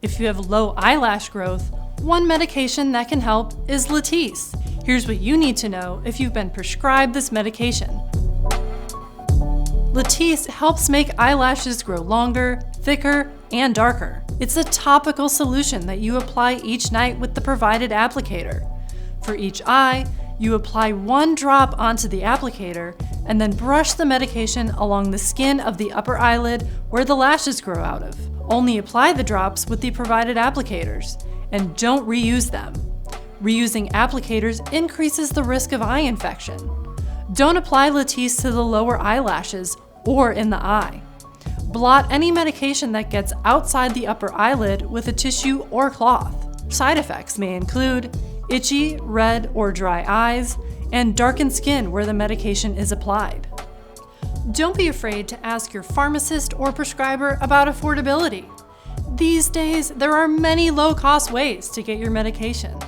If you have low eyelash growth, one medication that can help is Latisse. Here's what you need to know if you've been prescribed this medication. Latisse helps make eyelashes grow longer, thicker, and darker. It's a topical solution that you apply each night with the provided applicator. For each eye, you apply 1 drop onto the applicator and then brush the medication along the skin of the upper eyelid where the lashes grow out of. Only apply the drops with the provided applicators, and don't reuse them. Reusing applicators increases the risk of eye infection. Don't apply Latisse to the lower eyelashes or in the eye. Blot any medication that gets outside the upper eyelid with a tissue or cloth. Side effects may include itchy, red, or dry eyes, and darkened skin where the medication is applied. Don't be afraid to ask your pharmacist or prescriber about affordability. These days, there are many low-cost ways to get your medication.